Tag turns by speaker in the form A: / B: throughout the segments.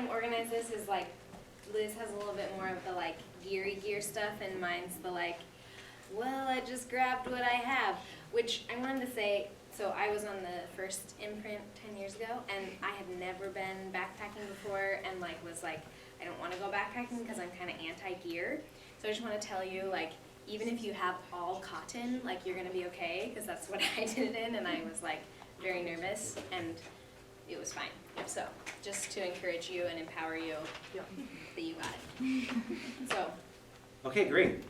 A: I'm organized this is like, Liz has a little bit more of the like gear stuff, and mine's the like, well, I just grabbed what I have, which I wanted to say, so I was on the first Imprint 10 years ago, and I had never been backpacking before, and like was like, I don't want to go backpacking because I'm kind of anti-gear. So I just want to tell you, like, even if you have all cotton, like you're going to be okay, because that's what I did it in, and I was like very nervous, and it was fine. So just to encourage you and empower you that you got it. So.
B: Okay, great.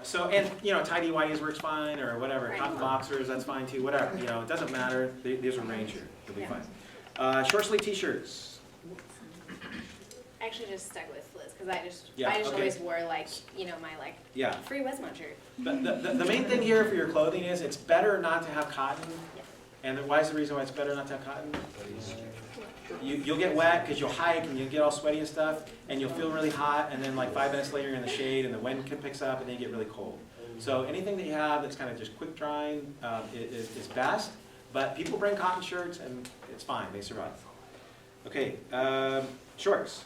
B: So, and, you know, tidy whities works fine, or whatever.
A: Right.
B: Cotton boxers, that's fine too, whatever. You know, it doesn't matter. These are Ranger. They'll be fine. Short sleeve t-shirts.
A: I actually just stuck with Liz, because I just
B: Okay.
A: always wore like, you know, my like free Westmont shirt.
B: The main thing here for your clothing is it's better not to have cotton.
A: Yeah.
B: And why is the reason why it's better not to have cotton? You'll get wet because you'll hike and you'll get all sweaty and stuff, and you'll feel really hot, and then like 5 minutes later you're in the shade and the wind picks up and then you get really cold. So anything that you have that's kind of just quick drying is best, but people bring cotton shirts and it's fine, they survive. Okay, shorts.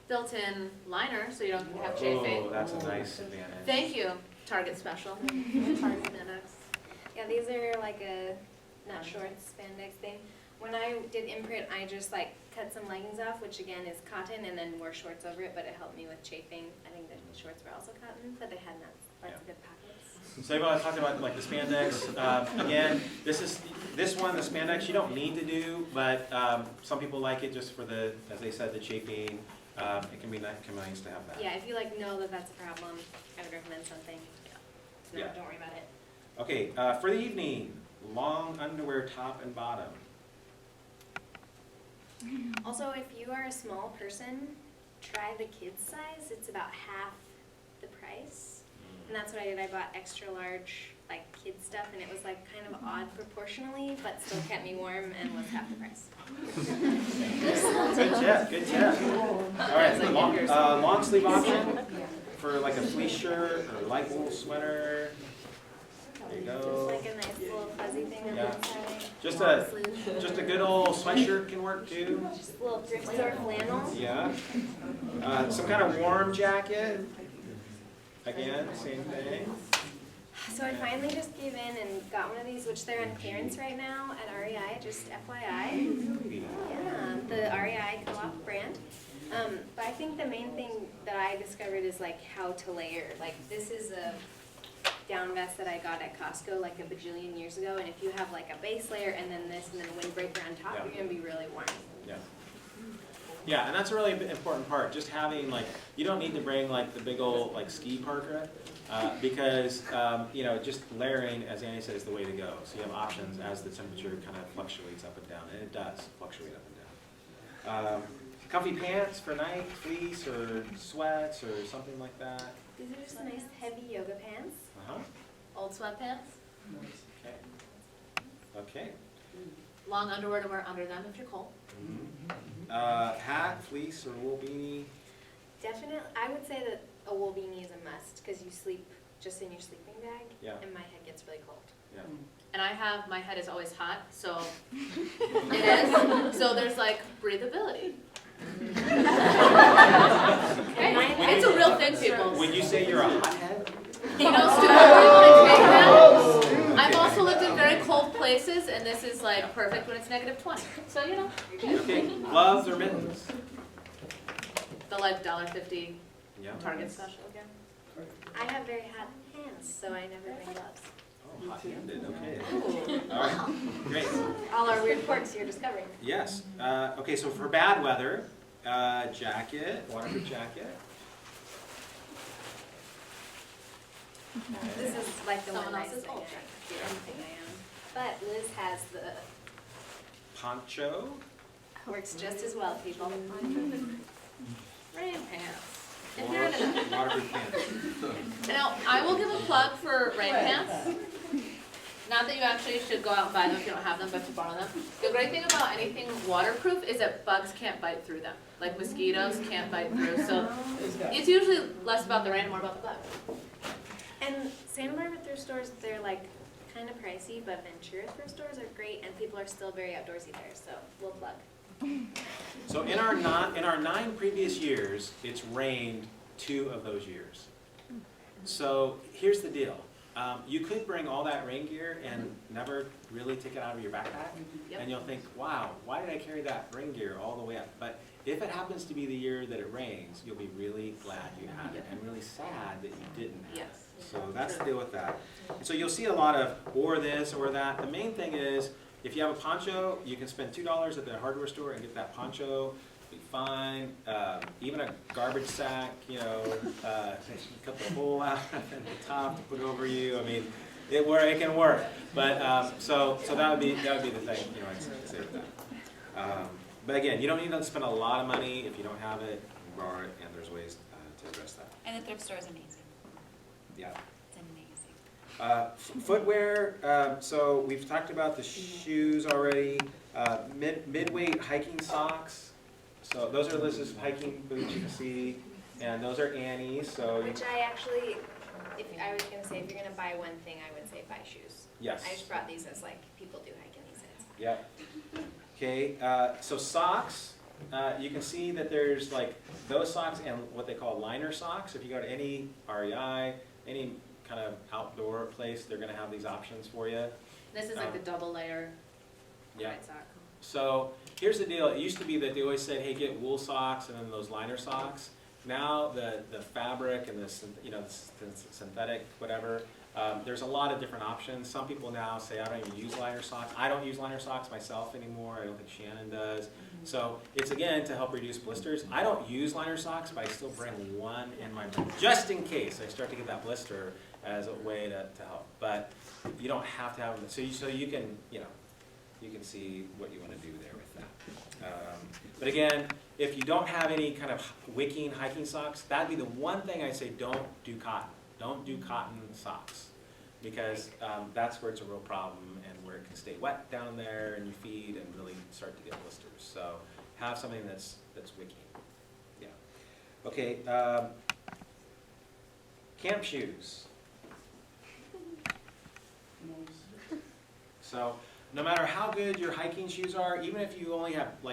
C: Built-in liner, so you don't have chafing.
B: Oh, that's a nice advantage.
C: Thank you, Target special. Target spandex.
A: Yeah, these are like a, not shorts, spandex thing. When I did Imprint, I just like cut some leggings off, which again is cotton, and then wore shorts over it, but it helped me with chafing. I think the shorts were also cotton, but they had lots of good pockets.
B: So I talked about like the spandex. Again, this one, the spandex, you don't need to do, but some people like it just for the, as they said, the chafing. It can be nice to have that.
A: Yeah, if you like know that that's a problem, I would recommend something. No, don't worry about it.
B: Okay, for the evening, long underwear top and bottom.
A: Also, if you are a small person, try the kids size. It's about half the price. And that's what I did. I bought extra large, like, kid stuff, and it was like kind of odd proportionally, but still kept me warm and was half the price.
B: Good tip, good tip. All right, long sleeve option for like a fleece shirt or light wool sweater. There you
A: Just
B: go.
A: like a nice little fuzzy thing on the inside.
B: Just a good old sweatshirt can work too.
A: Just a little thrift store flannel.
B: Yeah. Some kind of warm jacket. Again, same thing.
A: So I finally just gave in and got one of these, which they're on clearance right now at REI, just FYI. Yeah, the REI co-op brand. But I think the main thing that I discovered is like how to layer. Like this is a down vest that I got at Costco like a bajillion years ago, and if you have like a base layer and then this and then a windbreaker on top, you're gonna be really warm.
B: Yeah. Yeah, and that's a really important part. Just having like, you don't need to bring like the big old like ski parka because you know, just layering, as Annie said, is the way to go. So you have options as the temperature kind of fluctuates up and down, and it does fluctuate up and down. Comfy pants for night, fleece or sweats or something like that.
A: These are just nice heavy yoga pants.
C: Old sweatpants.
B: Okay. Okay.
C: Long underwear to wear under them if you're cold.
B: Hat, fleece, or wool beanie.
A: Definitely, I would say that a wool beanie is a must because you sleep just in your sleeping bag, and my head gets really cold.
B: Yeah.
C: And my head is always hot, so it is. So there's like breathability. Okay. It's a real thing, people.
B: Would you say you're a hothead?
C: You know, stupid. I've also lived in very cold places, and this is like perfect when it's -20. So you know.
B: Okay. Gloves or mittens?
C: The like $1.50
B: Yeah.
C: Target special again.
A: I have very hot hands, so I never bring gloves.
B: Oh, hot-handed. Okay. All right. Great.
A: All our weird quirks you're discovering.
B: Yes. Okay. So for bad weather, jacket, waterproof jacket.
A: This is like the
C: Someone
A: one
C: else's
A: nice thing
C: old
A: I do anything I own. But Liz has the,
B: Poncho.
A: works just as well, people.
C: Rain pants. And here it is.
B: Waterproof pants.
C: Now, I will give a plug for rain pants. Not that you actually should go out and buy them if you don't have them, but to borrow them. The great thing about anything waterproof is that bugs can't bite through them. Like mosquitoes can't bite through. So it's usually less about the rain and more about the bug.
A: And Santa Barbara thrift stores, they're like kind of pricey, but Ventura thrift stores are great, and people are still very outdoorsy there, so we'll plug.
B: So in our 9 previous years, it's rained 2 of those years. So here's the deal. You could bring all that rain gear and never really take it out of your backpack,
C: Yep.
B: and you'll think, wow, why did I carry that rain gear all the way up? But if it happens to be the year that it rains, you'll be really glad you had it, and really sad that you didn't have it.
C: Yes.
B: So that's the deal with that. And so you'll see a lot of or this or that. The main thing is, if you have a poncho, you can spend $2 at the hardware store and get that poncho. Be fine. Even a garbage sack, you know, cut the hole out at the top to put over you. I mean, it can work. But so that would be the thing, you know, I'd say with that. But again, you don't need to spend a lot of money if you don't have it. You can borrow it, and there's ways to address that.
D: And the thrift store is amazing.
B: Yeah.
D: It's amazing.
B: Footwear, so we've talked about the shoes already. Mid-weight hiking socks. So those are Liz's hiking boots you can see, and those are Annie's. So
A: Which I actually, if I was gonna say, if you're gonna buy one thing, I would say buy shoes.
B: yes.
A: I just brought these as like, people do hiking these days.
B: Yep. Okay, so socks, you can see that there's like those socks and what they call liner socks. If you go to any REI, any kind of outdoor place, they're gonna have these options for you.
C: This is like the double layer
B: Yeah.
C: white sock.
B: So here's the deal. It used to be that they always said, hey, get wool socks and then those liner socks. Now the fabric and the synthetic whatever, there's a lot of different options. Some people now say, I don't even use liner socks. I don't use liner socks myself anymore. I don't think Shannon does. So it's, again, to help reduce blisters. I don't use liner socks, but I still bring one in my bag, just in case I start to get that blister, as a way to help. But you don't have to have them. So you can, you know, you can see what you want to do there with that. But again, if you don't have any kind of wicking hiking socks, that'd be the one thing I'd say, don't do cotton. Don't do cotton socks, because that's where it's a real problem and where it can stay wet down there in your feet and really start to get blisters. So have something that's wicking. Yeah. Okay. Camp shoes. So no matter how good your hiking shoes are, even if you only have like